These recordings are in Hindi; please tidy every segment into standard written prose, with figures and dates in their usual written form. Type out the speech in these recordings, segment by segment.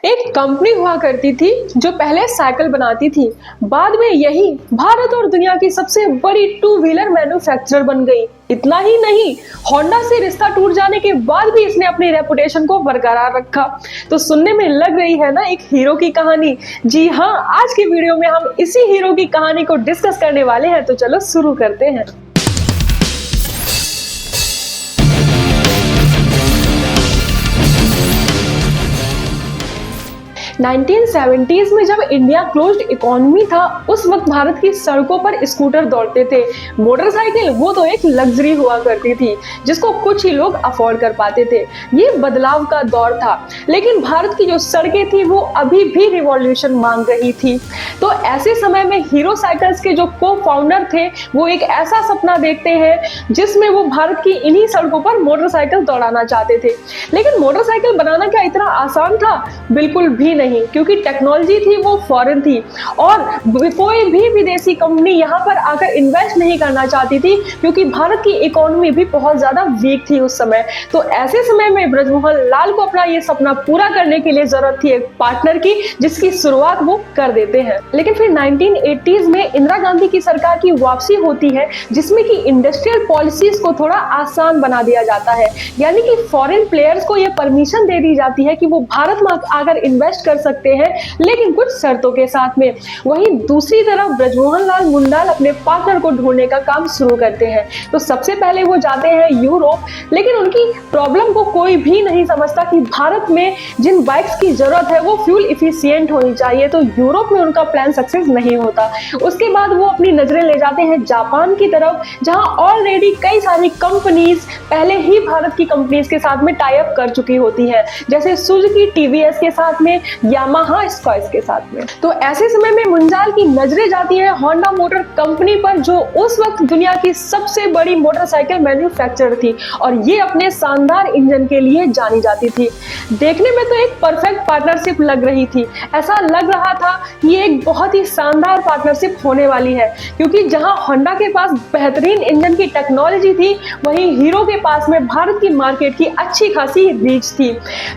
एक कंपनी हुआ करती थी जो पहले साइकिल बनाती थी, बाद में यही भारत और दुनिया की सबसे बड़ी टू व्हीलर मैन्युफैक्चरर बन गई। इतना ही नहीं, होंडा से रिश्ता टूट जाने के बाद भी इसने अपनी रेपुटेशन को बरकरार रखा। तो सुनने में लग रही है ना एक हीरो की कहानी। जी हाँ, आज की वीडियो में हम इसी हीरो की कहानी को डिस्कस करने वाले हैं। तो चलो शुरू करते हैं। 1970s में जब इंडिया क्लोज्ड इकोनॉमी था, उस वक्त भारत की सड़कों पर स्कूटर दौड़ते थे। मोटरसाइकिल वो तो एक लग्जरी हुआ करती थी जिसको कुछ ही लोग अफोर्ड कर पाते थे। ये बदलाव का दौर था, लेकिन भारत की जो सड़कें थी वो अभी भी रिवॉल्यूशन मांग रही थी। तो ऐसे समय में हीरो साइकिल्स के जो को फाउंडर थे वो एक ऐसा सपना देखते हैं जिसमें वो भारत की इन्हीं सड़कों पर मोटरसाइकिल दौड़ाना चाहते थे। लेकिन मोटरसाइकिल बनाना क्या इतना आसान था? बिल्कुल भी नहीं, क्योंकि टेक्नोलॉजी थी वो फॉरेन थी और कोई भी विदेशी कंपनी यहाँ पर आकर इन्वेस्ट नहीं करना चाहती थी, क्योंकि भारत की इकोनॉमी भी बहुत ज्यादा वीक थी उस समय। तो ऐसे समय में ब्रजमोहन लाल को अपना ये सपना पूरा करने के लिए जरूरत थी एक पार्टनर की, जिसकी शुरुआत वो कर देते हैं। लेकिन फिर 1980s में इंदिरा गांधी की सरकार की वापसी होती है, जिसमें कि इंडस्ट्रियल पॉलिसीज को थोड़ा आसान बना दिया जाता है। यानी कि फॉरेन प्लेयर्स को ये परमिशन दे दी जाती है कि वो भारत में आकर इन्वेस्ट कर सकते हैं, लेकिन कुछ शर्तों के साथ में। वहीं दूसरी तरफ ब्रजमोहन लाल मुंडाल अपने पार्टनर को ढूंढने का काम शुरू करते हैं। तो सबसे पहले वो जाते हैं यूरोप, लेकिन उनकी प्रॉब्लम को कोई भी नहीं समझता कि भारत में जिन बाइक्स की जरूरत है वो फ्यूल इफिशिएंट होनी चाहिए। तो यूरोप में उनका प्लान सक्सेस नहीं होता। उसके बाद वो अपनी नजरें ले जाते हैं जापान की तरफ, जहां ऑलरेडी कई सारी कंपनीज पहले ही भारत की कंपनीज के साथ में टाई अप कर चुकी होती है, जैसे सुजुकी टीवीएस के साथ में, यामाहा स्कॉइस के साथ में। तो ऐसे समय में मुंजाल की नजरें जाती है होंडा मोटर कंपनी पर, जो उस वक्त दुनिया की सबसे बड़ी मोटरसाइकिल मैन्युफैक्चरर थी और ये अपने शानदार इंजन के लिए जानी जाती थी। देखने में तो एक परफेक्ट पार्टनरशिप लग रही थी। ऐसा लग रहा था कि ये एक बहुत ही शानदार पार्टनरशिप होने वाली है, क्योंकि जहां होंडा के पास बेहतरीन इंजन की टेक्नोलॉजी थी, वहीं हीरो के पास में भारत की मार्केट की अच्छी खासी रीच थी।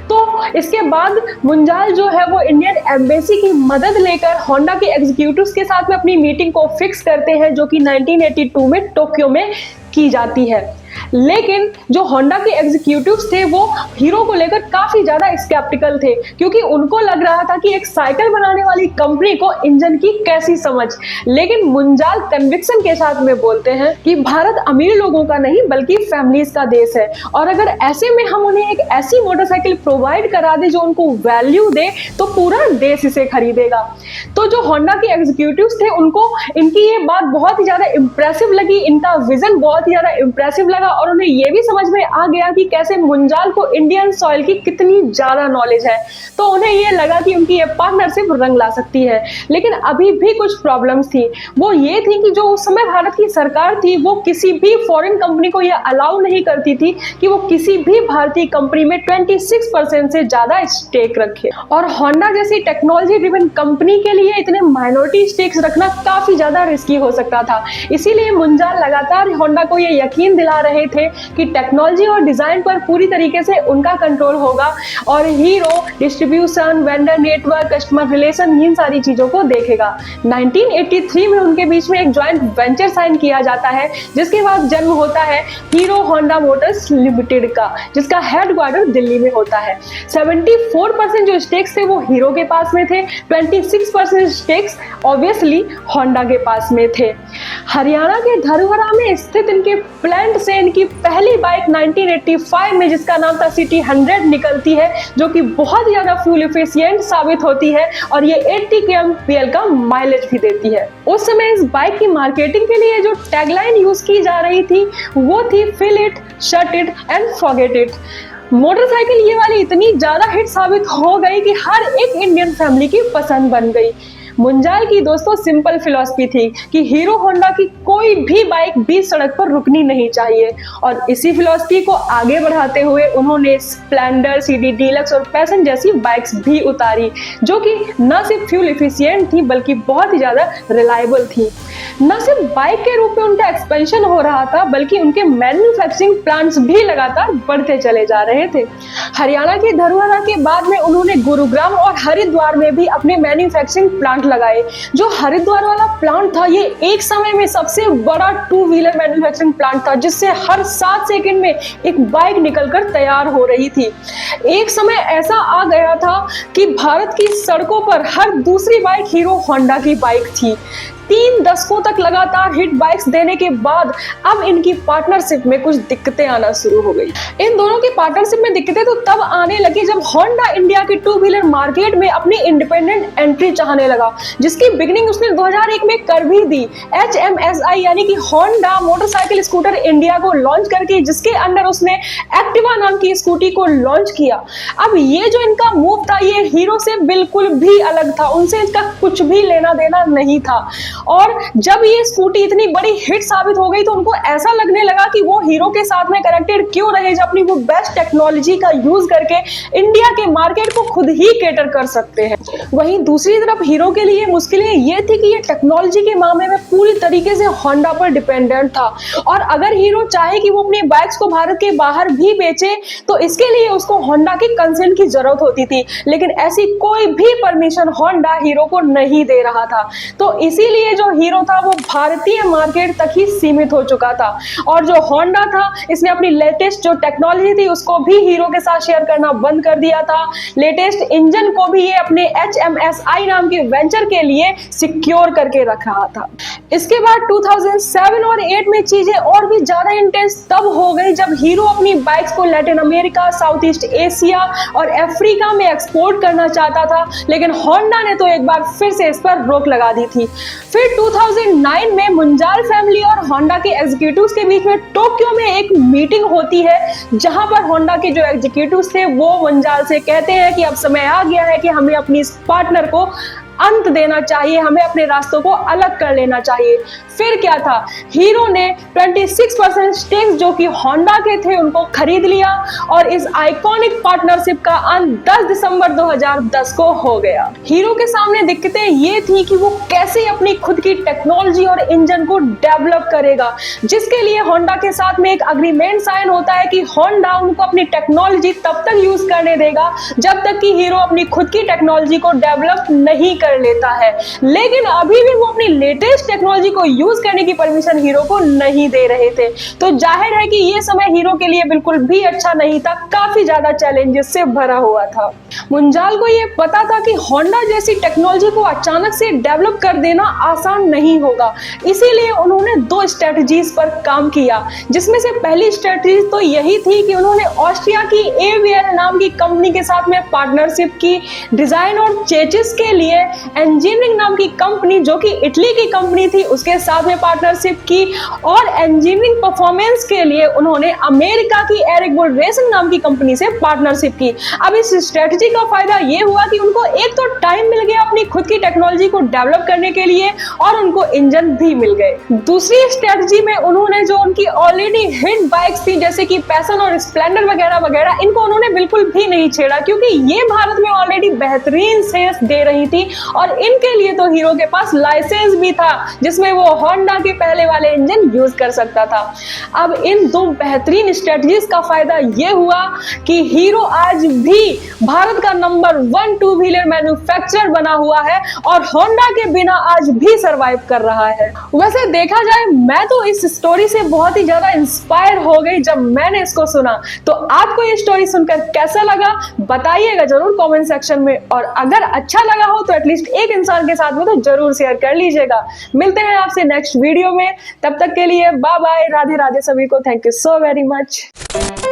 तो इसके बाद मुंजाल जो है वो इंडियन एम्बेसी की मदद लेकर होंडा के एग्जीक्यूटिव्स के साथ में अपनी मीटिंग को फिक्स करते हैं, जो कि 1982 में टोक्यो में की जाती है। लेकिन जो होंडा के एग्जीक्यूटिव्स थे वो हीरो को लेकर काफी ज्यादा स्केप्टिकल थे, क्योंकि उनको लग रहा था कि एक साइकिल बनाने वाली कंपनी को इंजन की कैसी समझ। लेकिन मुंजाल कन्विक्शन के साथ में बोलते हैं कि भारत अमीर लोगों का नहीं बल्कि फैमिलीज का देश है, और अगर ऐसे में हम उन्हें एक ऐसी मोटरसाइकिल प्रोवाइड करा दे जो उनको वैल्यू दे, तो पूरा देश इसे खरीदेगा। तो जो होंडा के एग्जीक्यूटिव्स थे उनको इनकी ये बात बहुत ही ज्यादा इंप्रेसिव लगी, इनका विजन बहुत ही ज्यादा इंप्रेसिव लगा, और उन्हें यह भी समझ में आ गया कि कैसे मुंजाल को इंडियन सॉइल की कितनी ज्यादा नॉलेज है। तो उन्हें यह लगा कि उनकी ये पार्टनरशिप रंग ला सकती है। लेकिन अभी भी कुछ प्रॉब्लम्स थी। वो ये थी कि जो उस समय भारत की सरकार थी वो किसी भी फॉरेन कंपनी को यह अलाउ नहीं करती थी कि वो किसी भी भारतीय कंपनी में 26% से ज्यादा स्टेक रखे, और होंडा जैसी टेक्नोलॉजी ड्रिवन कंपनी के लिए इतने माइनॉरिटी स्टेक्स रखना काफी ज्यादा रिस्की हो सकता था। इसीलिए मुंजाल लगातार होंडा को यह यकीन दिला रहे थे कि टेक्नोलॉजी और डिजाइन पर पूरी तरीके से उनका कंट्रोल होगा, और Hero distribution, vendor network, customer relation, इन सारी चीजों को देखेगा। 1983 में उनके बीच में एक जॉइंट वेंचर साइन किया जाता है, जिसके बाद जन्म होता है हीरो होंडा मोटर्स लिमिटेड का, जिसका हेडक्वार्टर दिल्ली में होता है। 74% जो स्टेक्स थे वो हीरो के पास में थे, 26% स्टेक्स ऑब्वियसली होंडा के पास में थे। हरियाणा के धरवरा में स्थित इनके प्लांट से इनकी पहली बाइक 1985 में, जिसका नाम था सिटी 100, निकलती है, जो कि बहुत ज्यादा फ्यूल इफिशिएंट साबित होती है, और ये 80 kmpl का माइलेज भी देती है। उस समय इस बाइक की मार्केटिंग के लिए जो टैगलाइन यूज की जा रही थी वो थी fill it, shut it and forget it. Motorcycle ये वाली इतनी ज्यादा हिट साबित हो गई कि हर एक इंडियन फैमिली की पसंद बन गई। मुंजाल की दोस्तों सिंपल फिलॉसफी थी कि हीरो होंडा की कोई भी बाइक बीच सड़क पर रुकनी नहीं चाहिए, और इसी फिलॉसफी को आगे बढ़ाते हुए उन्होंने स्प्लेंडर, सीडी डीलक्स और पैशन जैसी बाइक्स भी उतारी, जो कि न सिर्फ फ्यूल एफिशिएंट थी बल्कि बहुत ही ज्यादा रिलायबल थी। न सिर्फ बाइक के रूप में उनका एक्सपेंशन हो रहा था बल्कि उनके मैन्युफैक्चरिंग प्लांट्स भी लगातार बढ़ते चले जा रहे थे। हरियाणा की धरोहरा के बाद में उन्होंने गुरुग्राम और हरिद्वार में भी अपने मैन्युफैक्चरिंग प्लांट लगाए। जो हरिद्वार वाला प्लांट था ये एक समय में सबसे बड़ा 2 व्हीलर मैन्युफैक्चरिंग प्लांट था, जिससे हर 7 सेकंड में एक बाइक निकलकर तैयार हो रही थी। एक समय ऐसा आ गया था कि भारत की सड़कों पर हर दूसरी बाइक हीरो होंडा की बाइक थी। 3 दशकों तक लगातार हिट बाइक्स देने के बाद अब इनकी पार्टनरशिप में कुछ दिक्कतें आना शुरू हो गई। इन दोनों की पार्टनरशिप में दिक्कतें तो तब आने लगी जब होंडा इंडिया के 2 व्हीलर मार्केट में अपनी इंडिपेंडेंट एंट्री चाहने लगा, जिसकी बिगिनिंग उसने 2001 में कर भी दी। HMSI यानी कि होंडा मोटरसाइकिल स्कूटर इंडिया को लॉन्च करके, जिसके अंडर उसने एक्टिवा नाम की स्कूटी को लॉन्च किया। अब ये जो इनका मूव था ये हीरो से बिल्कुल भी अलग था, उनसे इसका कुछ भी लेना देना नहीं था। और जब ये स्कूटी इतनी बड़ी हिट साबित हो गई तो उनको ऐसा लगने लगा कि वो हीरो के साथ में कनेक्टेड क्यों रहे, जब अपनी वो बेस्ट टेक्नोलॉजी का यूज करके इंडिया के मार्केट को खुद ही कैटर कर सकते हैं। वहीं दूसरी तरफ हीरो के लिए मुश्किलें ये थी कि ये टेक्नोलॉजी के मामले में पूरी तरीके से होंडा पर डिपेंडेंट था, और अगर हीरो चाहे कि वो अपनी बाइक्स को भारत के बाहर भी बेचे तो इसके लिए उसको होंडा की कंसेंट की जरूरत होती थी, लेकिन ऐसी कोई भी परमिशन होंडा हीरो को नहीं दे रहा था। तो इसीलिए जो हीरो था वो भारतीय मार्केट तक ही सीमित हो चुका था, और जो होंडा था इसने अपनी लेटेस्ट जो टेक्नोलॉजी थी उसको भी हीरो के साथ शेयर करना बंद कर दिया था। लेटेस्ट इंजन को भी ये अपने HMSI नाम के वेंचर के लिए सिक्योर करके रख रहा था। इसके बाद 2007 और 8 में चीजें और भी ज्यादा इंटेंस तब हो गई जब हीरो अपनी बाइक्स को Latin America, south east Asia और अफ्रीका में एक्सपोर्ट करना चाहता था, लेकिन होंडा ने तो एक बार फिर से इस पर रोक लगा दी थी। फिर 2009 में मुंजाल फैमिली और होंडा के एग्जीक्यूटिव्स के बीच में टोक्यो में एक मीटिंग होती है, जहां पर होंडा के जो एग्जीक्यूटिव्स थे वो मुंजाल से कहते हैं कि अब समय आ गया है कि हमें अपनी इस पार्टनर को अंत देना चाहिए, हमें अपने रास्तों को अलग कर लेना चाहिए। फिर क्या था, हीरो ने 26% स्टेक्स जो कि होंडा के थे उनको खरीद लिया, और इस आइकॉनिक पार्टनरशिप का अंत 10 दिसंबर 2010 को हो गया। हीरो के सामने दिक्कतें ये थी कि वो कैसे अपनी खुद की टेक्नोलॉजी और इंजन को डेवलप करेगा, जिसके लिए होंडा के साथ में एक अग्रीमेंट साइन होता है कि होंडा उनको अपनी टेक्नोलॉजी तब तक यूज करने देगा जब तक कि हीरो अपनी खुद की टेक्नोलॉजी को डेवलप नहीं कर लेता है। लेकिन अभी भी वो अपनी लेटेस्ट टेक्नोलॉजी को यूज करने की परमिशन हीरो को नहीं दे रहे थे। तो जाहिर है कि ये समय हीरो के लिए बिल्कुल भी अच्छा नहीं था, काफी ज्यादा चैलेंजेस से भरा हुआ था। मुंजाल को ये पता था कि होंडा जैसी टेक्नोलॉजी को अचानक से डेवलप कर देना आसान नहीं होगा, इसीलिए उन्होंने 2 स्ट्रेटजीज पर काम किया, जिसमें से पहली स्ट्रेटजी तो यही थी कि उन्होंने ऑस्ट्रिया की AVL नाम की कंपनी के साथ में पार्टनरशिप की। डिजाइन और चेसिस के लिए इंजीनियरिंग नाम की कंपनी जो कि इटली की कंपनी थी उसके साथ में पार्टनरशिप की, और इंजीनियरिंग परफॉर्मेंस के लिए उन्होंने अमेरिका की एरिक बुल रेसिंग नाम की कंपनी से पार्टनरशिप की। अब इस स्ट्रेटजी का फायदा ये हुआ कि उनको एक तो टाइम मिल गया अपनी खुद की टेक्नोलॉजी को डेवलप करने के लिए, और उनको इंजन भी मिल गए। दूसरी स्ट्रेटजी में उन्होंने जो उनकी ऑलरेडी हिट बाइक्स थी जैसे कि पैशन और स्प्लेंडर वगैरह वगैरह, इनको उन्होंने बिल्कुल भी नहीं छेड़ा, क्योंकि ये भारत में ऑलरेडी बेहतरीन सेल्स दे रही थी, और इनके लिए तो हीरो के पास लाइसेंस भी था जिसमें वो होंडा के पहले वाले इंजन यूज कर सकता था। अब इन 2 बेहतरीन स्ट्रेटजीज का फायदा ये हुआ कि हीरो आज भी भारत का नंबर 1 2 व्हीलर मैन्युफैक्चरर बना हुआ है, और होंडा के बिना आज भी सरवाइव कर रहा है। वैसे देखा जाए मैं तो इस स्टोरी से बहुत ही ज्यादा इंस्पायर हो गई जब मैंने इसको सुना। तो आपको ये स्टोरी सुनकर कैसा लगा बताइएगा जरूर कमेंट सेक्शन में, और अगर अच्छा लगा हो तो एटलीस्ट एक इंसान के साथ में तो जरूर शेयर कर लीजिएगा। मिलते हैं आपसे नेक्स्ट वीडियो में, तब तक के लिए बाय बाय, राधे राधे सभी को, thank you so very much.